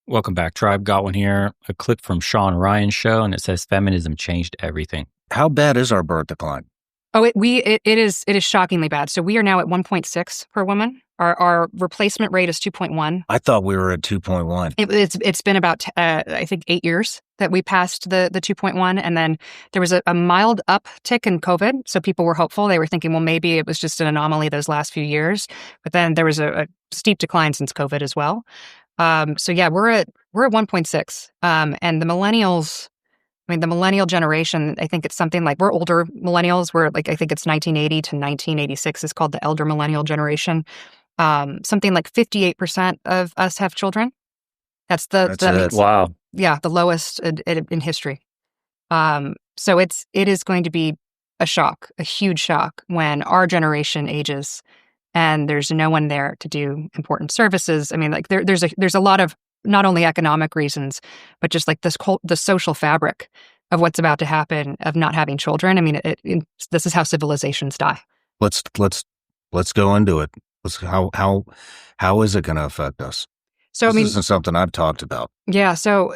Welcome back, Tribe. Got one here. A clip from Sean Ryan's show, and it says feminism changed everything. How bad is our birth decline? Oh, it is shockingly bad. So we are now at 1.6 per woman. Our replacement rate is 2.1. I thought we were at 2.1. It's been about I think 8 years that we passed the 2.1, and then there was a mild uptick in COVID. So people were hopeful. They were thinking, well, maybe it was just an anomaly those last few years. But then there was a steep decline since COVID as well. So yeah, we're at 1.6, and the millennials. I mean, the millennial generation, I think it's something like, we're older millennials. We're like, I think it's 1980 to 1986 is called the elder millennial generation. Something like 58% of us have children. That's Wow. Yeah, the lowest in history. So it is going to be a shock, a huge shock when our generation ages and there's no one there to do important services. I mean, like there's a lot of not only economic reasons, but just like the social fabric of what's about to happen of not having children. I mean, this is how civilizations die. Let's go into it. How is it going to affect us? So this I mean, isn't something I've talked about. Yeah. So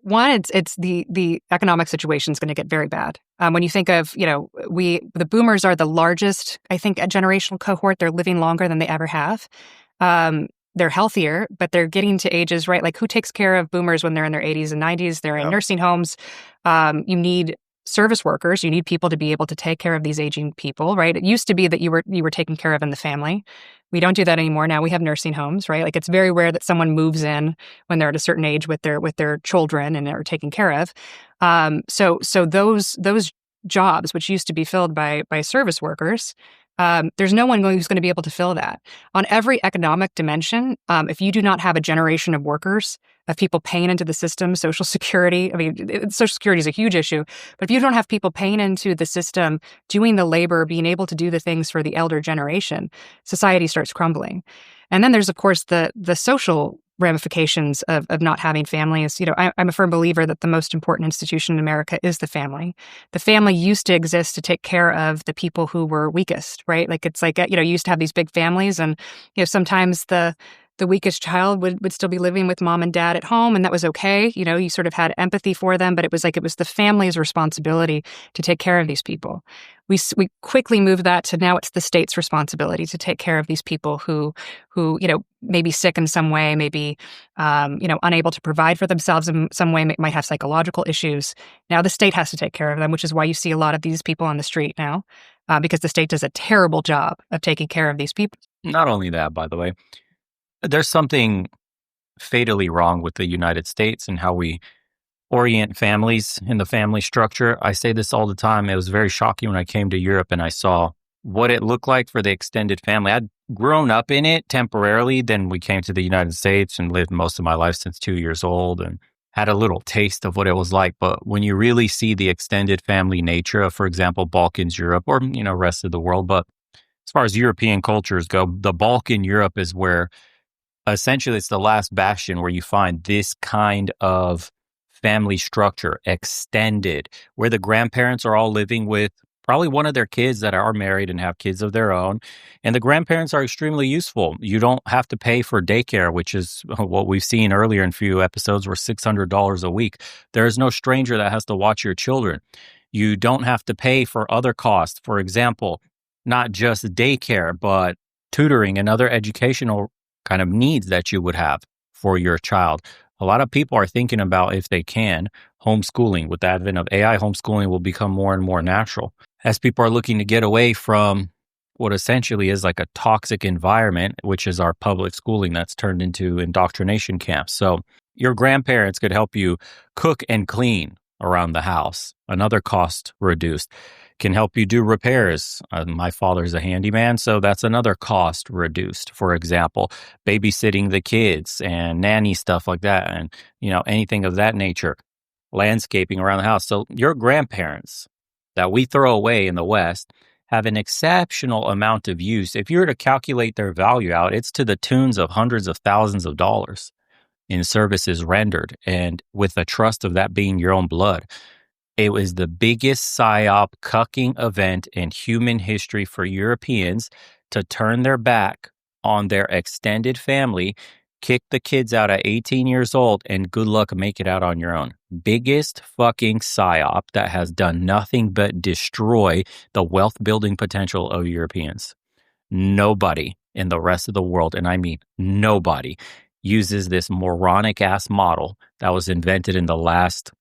one, it's the economic situation is going to get very bad. When you think of, the boomers are the largest, I think, a generational cohort. They're living longer than they ever have. They're healthier, but they're getting to ages, right? Like, who takes care of boomers when they're in their 80s and 90s? They're in nursing homes. You need service workers. You need people to be able to take care of these aging people, right? It used to be that you were taken care of in the family. We don't do that anymore. Now we have nursing homes, right? Like, it's very rare that someone moves in when they're at a certain age with their children and are taken care of. So those jobs, which used to be filled by service workers, there's no one who's going to be able to fill that. On every economic dimension, if you do not have a generation of workers, of people paying into the system, Social Security, I mean, Social Security is a huge issue, but if you don't have people paying into the system, doing the labor, being able to do the things for the elder generation, society starts crumbling. And then there's, of course, the social ramifications of not having families. I'm a firm believer that the most important institution in America is the family. The family used to exist to take care of the people who were weakest, right? Like, it's like, you used to have these big families, and, sometimes the weakest child would still be living with mom and dad at home, and that was okay. You sort of had empathy for them, but it was the family's responsibility to take care of these people. We quickly moved that to now it's the state's responsibility to take care of these people who may be sick in some way, maybe unable to provide for themselves in some way, might have psychological issues. Now the state has to take care of them, which is why you see a lot of these people on the street now, because the state does a terrible job of taking care of these people. Not only that, by the way, there's something fatally wrong with the United States and how we orient families in the family structure. I say this all the time. It was very shocking when I came to Europe and I saw what it looked like for the extended family. I'd grown up in it temporarily. Then we came to the United States and lived most of my life since 2 years old and had a little taste of what it was like. But when you really see the extended family nature of, for example, Balkans, Europe, or, rest of the world. But as far as European cultures go, the Balkan Europe is where essentially it's the last bastion where you find this kind of family structure, extended, where the grandparents are all living with probably one of their kids that are married and have kids of their own. And the grandparents are extremely useful. You don't have to pay for daycare, which is what we've seen earlier in a few episodes, were $600 a week. There is no stranger that has to watch your children. You don't have to pay for other costs. For example, not just daycare, but tutoring and other educational kind of needs that you would have for your child. A lot of people are thinking about, if they can, homeschooling. With the advent of AI, homeschooling will become more and more natural as people are looking to get away from what essentially is like a toxic environment, which is our public schooling that's turned into indoctrination camps. So your grandparents could help you cook and clean around the house. Another cost reduced. Can help you do repairs. My father's a handyman, so that's another cost reduced. For example, babysitting the kids and nanny stuff like that, and anything of that nature. Landscaping around the house. So your grandparents that we throw away in the West have an exceptional amount of use. If you were to calculate their value out, it's to the tunes of hundreds of thousands of dollars in services rendered, and with the trust of that being your own blood. It was the biggest psyop cucking event in human history for Europeans to turn their back on their extended family Kick the kids out at 18 years old and good luck make it out on your own. Biggest fucking psyop that has done nothing but destroy the wealth building potential of Europeans. Nobody in the rest of the world, and I mean nobody, uses this moronic ass model that was invented in the last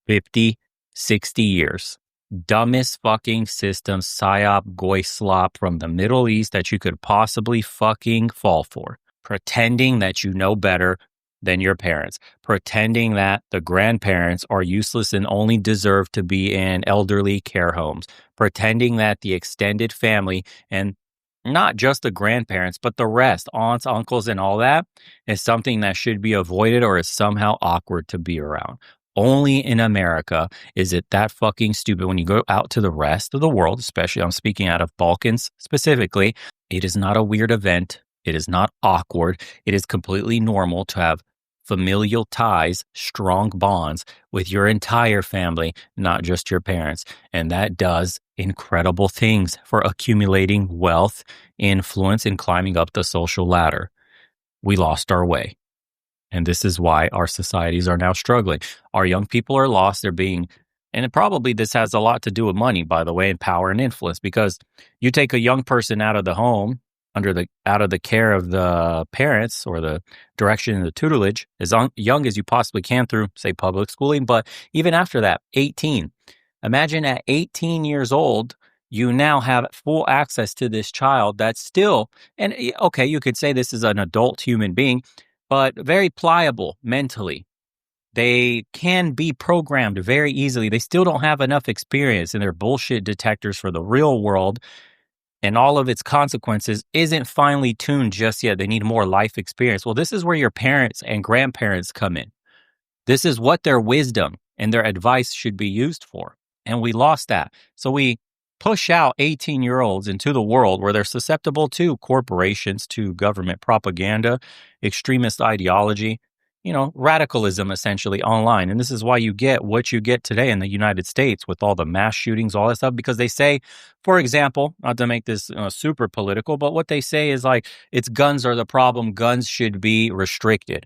50, 60 years. Dumbest fucking system, psyop, goy slop from the Middle East that you could possibly fucking fall for. Pretending that you know better than your parents. Pretending that the grandparents are useless and only deserve to be in elderly care homes. Pretending that the extended family, and not just the grandparents, but the rest, aunts, uncles, and all that, is something that should be avoided or is somehow awkward to be around. Only in America is it that fucking stupid. When you go out to the rest of the world, especially I'm speaking out of Balkans specifically, it is not a weird event. It is not awkward. It is completely normal to have familial ties, strong bonds with your entire family, not just your parents. And that does incredible things for accumulating wealth, influence, and climbing up the social ladder. We lost our way. And this is why our societies are now struggling. Our young people are lost. They're being, and probably this has a lot to do with money, by the way, and power and influence, because you take a young person out of the home, out of the care of the parents or the direction and the tutelage, as young as you possibly can through, say, public schooling. But even after that, 18. Imagine at 18 years old, you now have full access to this child that's still, and okay, you could say this is an adult human being, but very pliable mentally. They can be programmed very easily. They still don't have enough experience, and they're bullshit detectors for the real world. And all of its consequences isn't finely tuned just yet. They need more life experience. Well, this is where your parents and grandparents come in. This is what their wisdom and their advice should be used for. And we lost that. So we push out 18-year-olds into the world where they're susceptible to corporations, to government propaganda, extremist ideology, radicalism essentially online. And this is why you get what you get today in the United States with all the mass shootings, all that stuff, because they say, for example, not to make this super political, but what they say is like, it's guns are the problem. Guns should be restricted.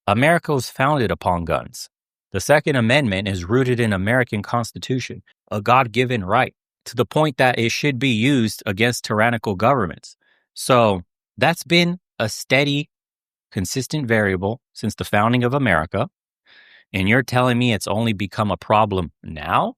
America was founded upon guns. The Second Amendment is rooted in American Constitution, a God-given right, to the point that it should be used against tyrannical governments. So that's been a steady, consistent variable since the founding of America. And you're telling me it's only become a problem now?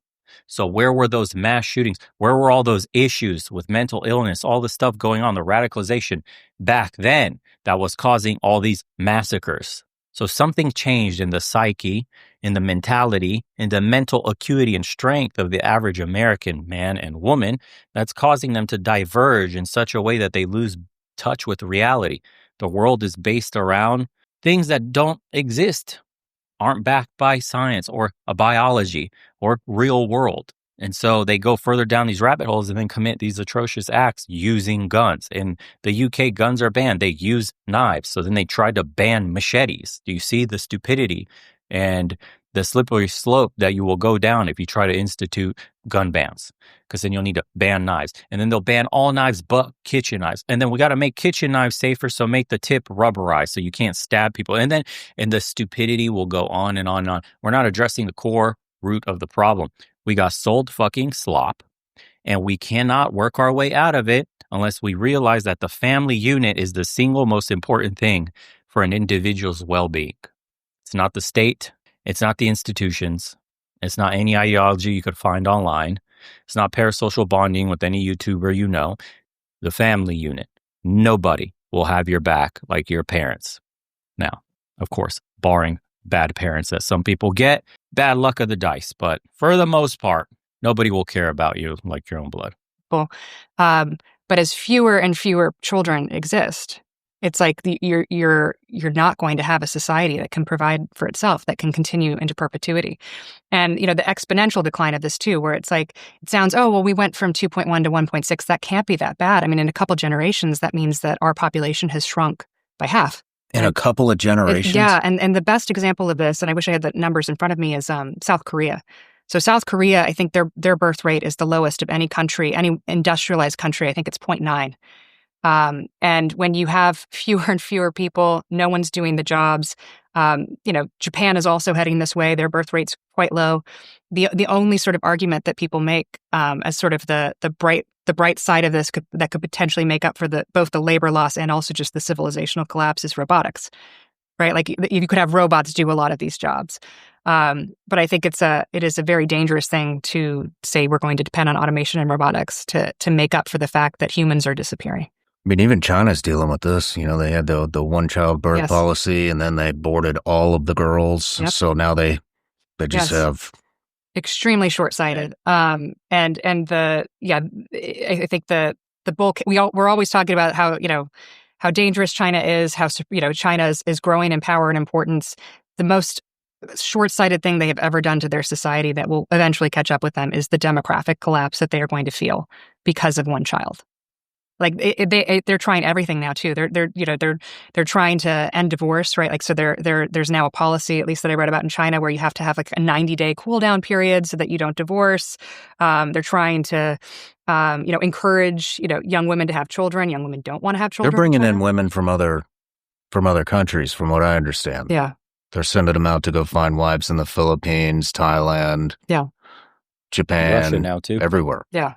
So where were those mass shootings? Where were all those issues with mental illness, all the stuff going on, the radicalization back then that was causing all these massacres? So something changed in the psyche, in the mentality, in the mental acuity and strength of the average American man and woman that's causing them to diverge in such a way that they lose touch with reality. The world is based around things that don't exist, aren't backed by science or a biology or real world. And so they go further down these rabbit holes and then commit these atrocious acts using guns. In the UK, guns are banned. They use knives. So then they tried to ban machetes. Do you see the stupidity and the slippery slope that you will go down if you try to institute gun bans? Because then you'll need to ban knives. And then they'll ban all knives but kitchen knives. And then we got to make kitchen knives safer, so make the tip rubberized so you can't stab people. And the stupidity will go on and on and on. We're not addressing the core root of the problem. We got sold fucking slop, and we cannot work our way out of it unless we realize that the family unit is the single most important thing for an individual's well-being. It's not the state. It's not the institutions. It's not any ideology you could find online. It's not parasocial bonding with any YouTuber you know. The family unit. Nobody will have your back like your parents. Now, of course, barring bad parents that some people get, bad luck of the dice. But for the most part, nobody will care about you like your own blood. Well, but as fewer and fewer children exist, it's like you're not going to have a society that can provide for itself, that can continue into perpetuity. And, the exponential decline of this too, where it's like, it sounds, oh, well, we went from 2.1 to 1.6. That can't be that bad. I mean, in a couple generations, that means that our population has shrunk by half. In a couple of generations? And the best example of this, and I wish I had the numbers in front of me, is South Korea. So South Korea, I think their birth rate is the lowest of any country, any industrialized country. I think it's 0.9. And when you have fewer and fewer people, no one's doing the jobs. Japan is also heading this way. Their birth rate's quite low. The only sort of argument that people make as sort of the bright side of this that could potentially make up for both the labor loss and also just the civilizational collapse is robotics, right? Like you could have robots do a lot of these jobs. But I think it is a very dangerous thing to say we're going to depend on automation and robotics to make up for the fact that humans are disappearing. I mean, even China's dealing with this. They had the one-child birth policy, and then they boarded all of the girls. Yep. So now they just have extremely short-sighted. I think the bulk. We're always talking about how dangerous China is. How China is growing in power and importance. The most short-sighted thing they have ever done to their society that will eventually catch up with them is the demographic collapse that they are going to feel because of one child. Like they're trying everything now too. They're trying to end divorce, right? Like so there's now a policy, at least that I read about in China, where you have to have like a 90-day cool down period so that you don't divorce. They're trying to encourage young women to have children. Young women don't want to have children. They're bringing in women from other countries, from what I understand. Yeah, they're sending them out to go find wives in the Philippines, Thailand, Japan, Russia now too, everywhere. Yeah.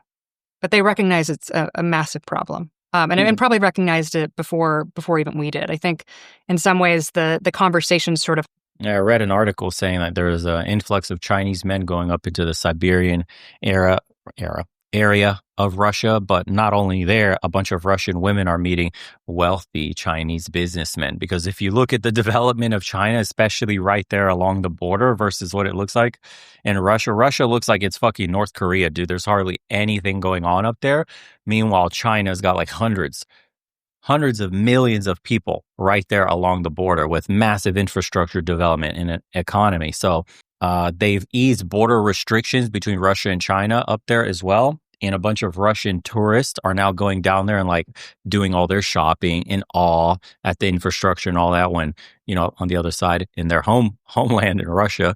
But they recognize it's a massive problem, and probably recognized it before even we did. I think in some ways the conversation sort of. Yeah, I read an article saying that there is an influx of Chinese men going up into the Siberian area of Russia, but not only there, a bunch of Russian women are meeting wealthy Chinese businessmen. Because if you look at the development of China, especially right there along the border versus what it looks like in Russia, Russia looks like it's fucking North Korea, dude. There's hardly anything going on up there. Meanwhile, China's got like hundreds of millions of people right there along the border with massive infrastructure development and an economy. So they've eased border restrictions between Russia and China up there as well. And a bunch of Russian tourists are now going down there and like doing all their shopping in awe at the infrastructure and all that, when, on the other side in their homeland in Russia,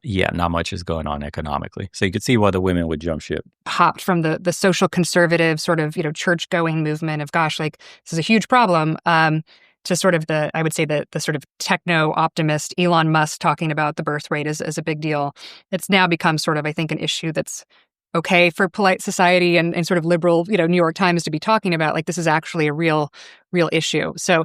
not much is going on economically. So you could see why the women would jump ship. Hopped from the social conservative sort of, church going movement of, gosh, like this is a huge problem, to sort of I would say the sort of techno optimist Elon Musk talking about the birth rate as a big deal. It's now become sort of, I think, an issue that's okay for polite society and sort of liberal, New York Times to be talking about. Like this is actually a real issue. So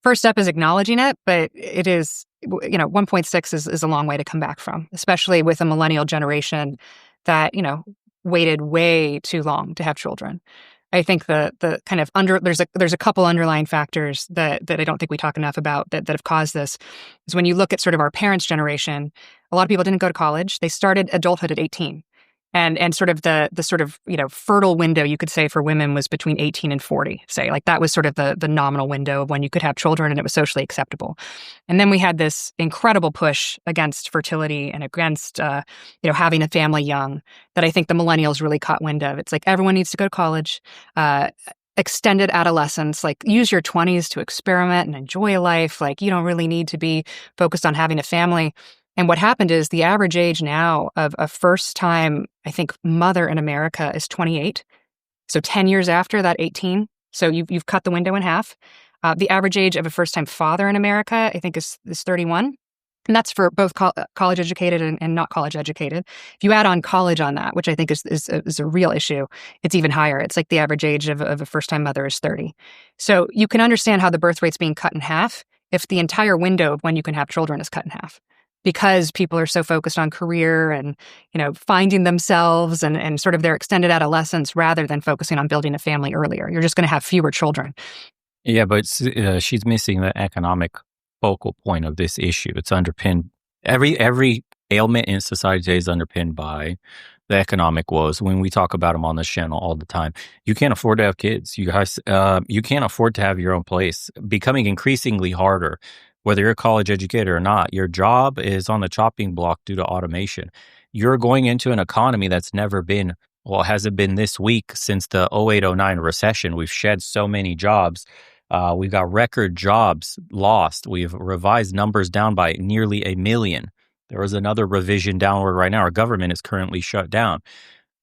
first step is acknowledging it, but it is, 1.6 is a long way to come back from, especially with a millennial generation that, waited way too long to have children. I think the kind of there's a couple underlying factors that I don't think we talk enough about that have caused this. Is when you look at sort of our parents' generation, a lot of people didn't go to college. They started adulthood at 18. And sort of the sort of, fertile window, you could say, for women was between 18 and 40, say. Like that was sort of the nominal window of when you could have children and it was socially acceptable. And then we had this incredible push against fertility and against, having a family young that I think the millennials really caught wind of. It's like everyone needs to go to college, extended adolescence, like use your 20s to experiment and enjoy life. Like you don't really need to be focused on having a family. And what happened is the average age now of a first-time, I think, mother in America is 28. So 10 years after that, 18. So you've cut the window in half. The average age of a first-time father in America, I think, is 31. And that's for both college educated and not college educated. If you add on college on that, which I think is a real issue, it's even higher. It's like the average age of a first-time mother is 30. So you can understand how the birth rate's being cut in half if the entire window of when you can have children is cut in half. Because people are so focused on career and, finding themselves and sort of their extended adolescence rather than focusing on building a family earlier. You're just going to have fewer children. Yeah, but she's missing the economic focal point of this issue. It's underpinned, every ailment in society today is underpinned by the economic woes. When we talk about them on this channel all the time, you can't afford to have kids. You guys, you can't afford to have your own place. Becoming increasingly harder. Whether you're a college educator or not, your job is on the chopping block due to automation. You're going into an economy that's never been, hasn't been this weak since the 08-09 recession. We've shed so many jobs. We've got record jobs lost. We've revised numbers down by nearly 1 million. There was another revision downward right now. Our government is currently shut down.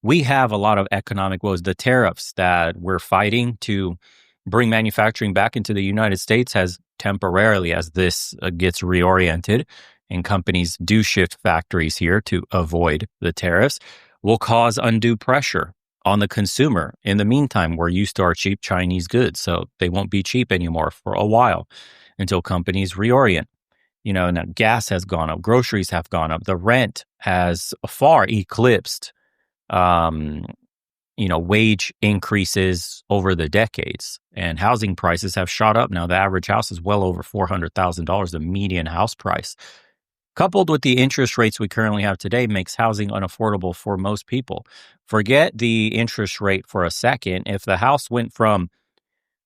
We have a lot of economic woes. The tariffs that we're fighting to bring manufacturing back into the United States has temporarily, as this gets reoriented and companies do shift factories here to avoid the tariffs, will cause undue pressure on the consumer. In the meantime, we're used to our cheap Chinese goods, so they won't be cheap anymore for a while until companies reorient. Now gas has gone up, groceries have gone up, the rent has far eclipsed wage increases over the decades, and housing prices have shot up. Now the average house is well over $400,000, the median house price. Coupled with the interest rates we currently have today makes housing unaffordable for most people. Forget the interest rate for a second. If the house went from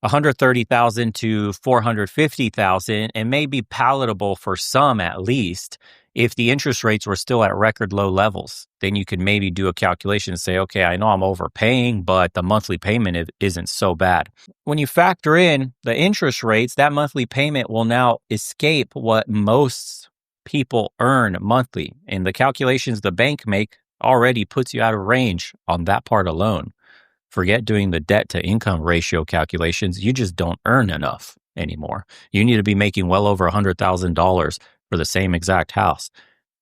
130,000 to 450,000, it may be palatable for some at least. If the interest rates were still at record low levels, then you could maybe do a calculation and say, okay, I know I'm overpaying, but the monthly payment isn't so bad. When you factor in the interest rates, that monthly payment will now escape what most people earn monthly. And the calculations the bank make already puts you out of range on that part alone. Forget doing the debt to income ratio calculations. You just don't earn enough anymore. You need to be making well over $100,000 for the same exact house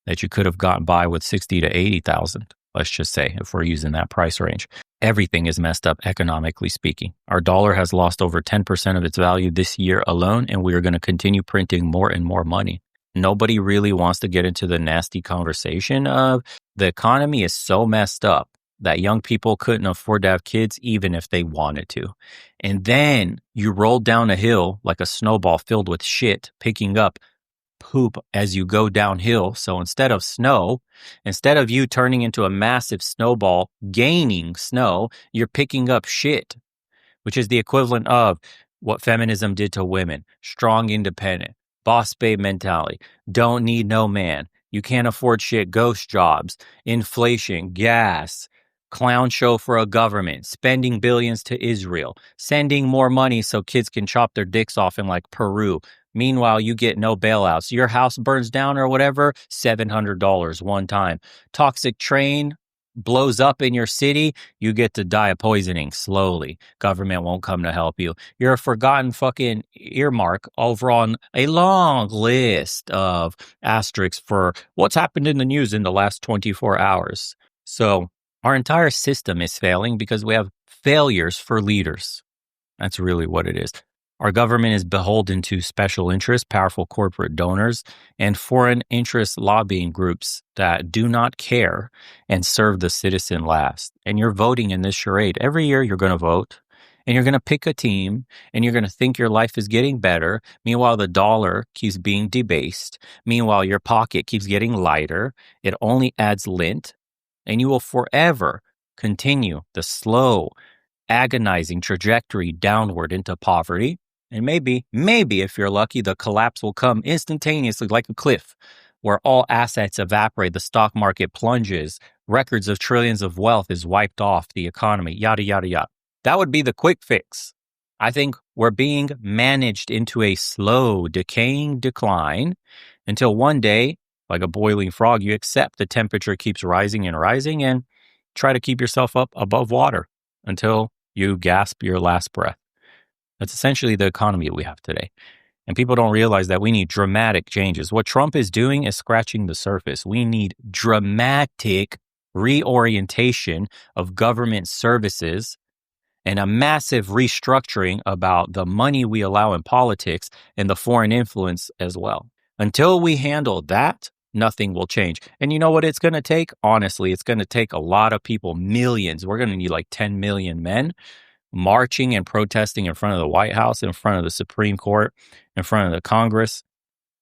that you could have gotten by with 60 to 80,000. Let's just say, if we're using that price range. Everything is messed up economically speaking. Our dollar has lost over 10% of its value this year alone, and we are going to continue printing more and more money. Nobody really wants to get into the nasty conversation of the economy is so messed up that young people couldn't afford to have kids even if they wanted to. And then you roll down a hill like a snowball filled with shit, picking up poop as you go downhill. So instead of snow, instead of you turning into a massive snowball, gaining snow, you're picking up shit, which is the equivalent of what feminism did to women. Strong, independent, boss babe mentality, don't need no man. You can't afford shit, ghost jobs, inflation, gas, clown show for a government, spending billions to Israel, sending more money so kids can chop their dicks off in like Peru. Meanwhile, you get no bailouts. Your house burns down or whatever, $700 one time. Toxic train blows up in your city, you get to die of poisoning slowly. Government won't come to help you. You're a forgotten fucking earmark over on a long list of asterisks for what's happened in the news in the last 24 hours. So our entire system is failing because we have failures for leaders. That's really what it is. Our government is beholden to special interests, powerful corporate donors, and foreign interest lobbying groups that do not care and serve the citizen last. And you're voting in this charade. Every year you're going to vote, and you're going to pick a team, and you're going to think your life is getting better. Meanwhile, the dollar keeps being debased. Meanwhile, your pocket keeps getting lighter. It only adds lint, and you will forever continue the slow, agonizing trajectory downward into poverty. And maybe if you're lucky, the collapse will come instantaneously like a cliff where all assets evaporate, the stock market plunges, records of trillions of wealth is wiped off, the economy, yada, yada, yada. That would be the quick fix. I think we're being managed into a slow, decaying decline until one day, like a boiling frog, you accept the temperature keeps rising and try to keep yourself up above water until you gasp your last breath. That's essentially the economy we have today. And people don't realize that we need dramatic changes. What Trump is doing is scratching the surface. We need dramatic reorientation of government services and a massive restructuring about the money we allow in politics and the foreign influence as well. Until we handle that, nothing will change. And you know what it's going to take? Honestly, it's going to take a lot of people, millions. We're going to need like 10 million men marching and protesting in front of the White House, in front of the Supreme Court, in front of the Congress.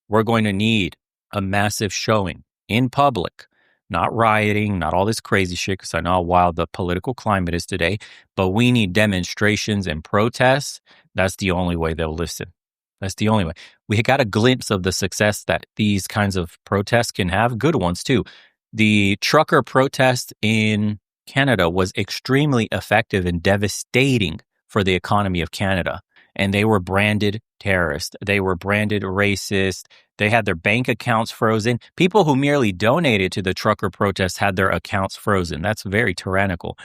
We're going to need a massive showing in public, not rioting, not all this crazy shit, because I know how wild the political climate is today, but we need demonstrations and protests. That's the only way they'll listen. That's the only way. We got a glimpse of the success that these kinds of protests can have, good ones too. The trucker protest in Canada was extremely effective and devastating for the economy of Canada. And they were branded terrorist. They were branded racist. They had their bank accounts frozen. People who merely donated to the trucker protest had their accounts frozen. That's very tyrannical.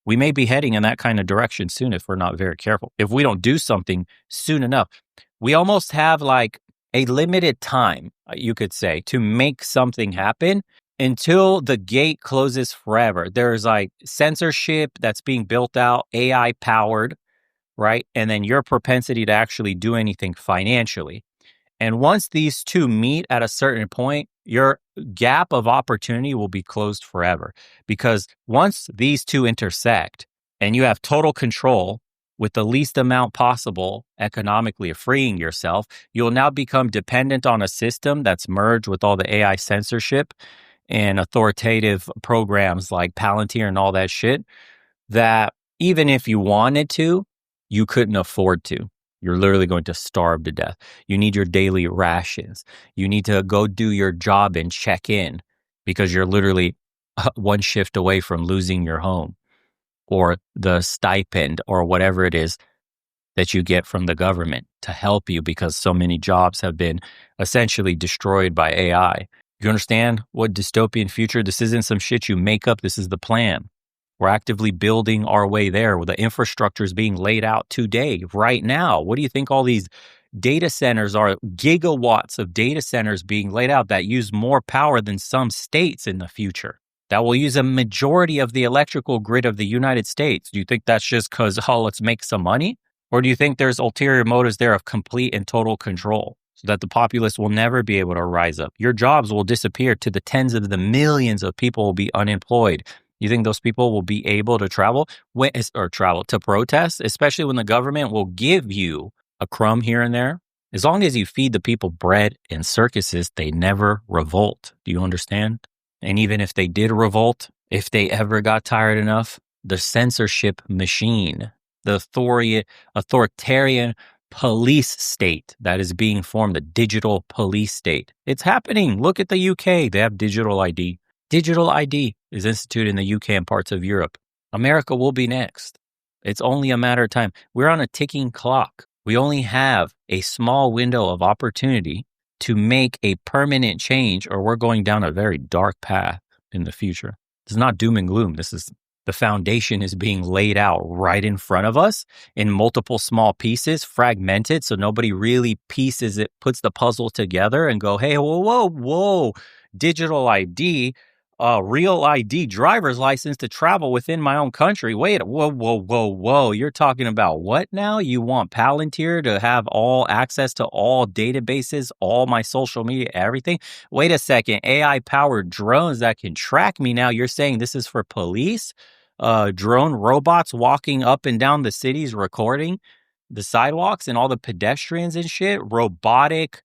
We may be heading in that kind of direction soon if we're not very careful. If we don't do something soon enough, we almost have like a limited time, you could say, to make something happen until the gate closes forever. There's like censorship that's being built out, AI powered, right? And then your propensity to actually do anything financially. And once these two meet at a certain point, your gap of opportunity will be closed forever. Because once these two intersect and you have total control with the least amount possible economically of freeing yourself, you'll now become dependent on a system that's merged with all the AI censorship and authoritative programs like Palantir and all that shit, that even if you wanted to, you couldn't afford to. You're literally going to starve to death. You need your daily rations. You need to go do your job and check in because you're literally one shift away from losing your home or the stipend or whatever it is that you get from the government to help you because so many jobs have been essentially destroyed by AI. You understand what dystopian future? This isn't some shit you make up. This is the plan. We're actively building our way there where the infrastructure is being laid out today, right now. What do you think all these data centers are? Gigawatts of data centers being laid out that use more power than some states in the future, that will use a majority of the electrical grid of the United States. Do you think that's just because, oh, let's make some money? Or do you think there's ulterior motives there of complete and total control so that the populace will never be able to rise up? Your jobs will disappear to the tens of the millions of people will be unemployed. You think those people will be able to travel to protest, especially when the government will give you a crumb here and there? As long as you feed the people bread and circuses, they never revolt. Do you understand? And even if they did revolt, if they ever got tired enough, the censorship machine, the authoritarian police state that is being formed, the digital police state. It's happening. Look at the UK. They have digital ID. Digital ID is instituted in the UK and parts of Europe. America will be next. It's only a matter of time. We're on a ticking clock. We only have a small window of opportunity to make a permanent change, or we're going down a very dark path in the future. This is not doom and gloom. This is the foundation is being laid out right in front of us in multiple small pieces, fragmented, so nobody really pieces it, puts the puzzle together and go, hey, whoa, digital ID, real ID, driver's license to travel within my own country. Wait, whoa. You're talking about what now? You want Palantir to have all access to all databases, all my social media, everything? Wait a second, AI-powered drones that can track me now. You're saying this is for police? Drone robots walking up and down the cities recording the sidewalks and all the pedestrians and shit? Robotic.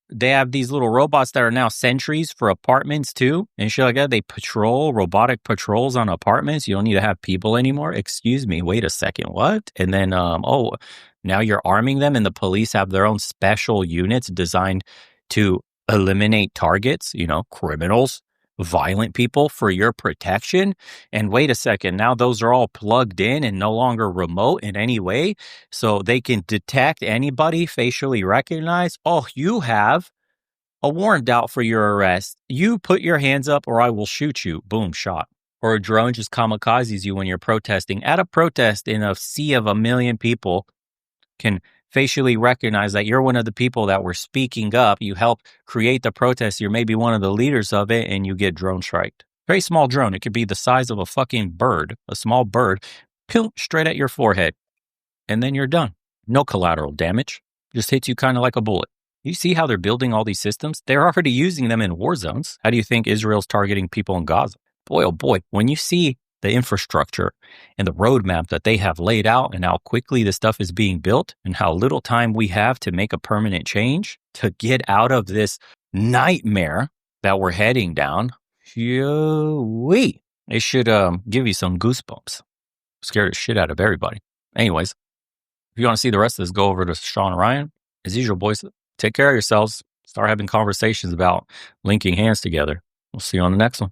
They have these little robots that are now sentries for apartments too, and shit like that. They patrol, robotic patrols on apartments. You don't need to have people anymore. Excuse me, wait a second, what? And then, now you're arming them, and the police have their own special units designed to eliminate targets, criminals, violent people for your protection. And wait a second, now those are all plugged in and no longer remote in any way, so they can detect anybody, facially recognize. Oh, you have a warrant out for your arrest. You put your hands up or I will shoot you. Boom, shot. Or a drone just kamikazes you when you're protesting. At a protest in a sea of a million people, can facially recognize that you're one of the people that were speaking up. You help create the protest. You're maybe one of the leaders of it, and you get drone striked. Very small drone. It could be the size of a fucking bird, a small bird, straight at your forehead. And then you're done. No collateral damage. Just hits you kind of like a bullet. You see how they're building all these systems? They're already using them in war zones. How do you think Israel's targeting people in Gaza? Boy, oh boy, when you see the infrastructure and the roadmap that they have laid out and how quickly this stuff is being built and how little time we have to make a permanent change to get out of this nightmare that we're heading down, it should give you some goosebumps. Scared the shit out of everybody. Anyways, if you want to see the rest of this, go over to Sean Ryan. As usual, boys, take care of yourselves. Start having conversations about linking hands together. We'll see you on the next one.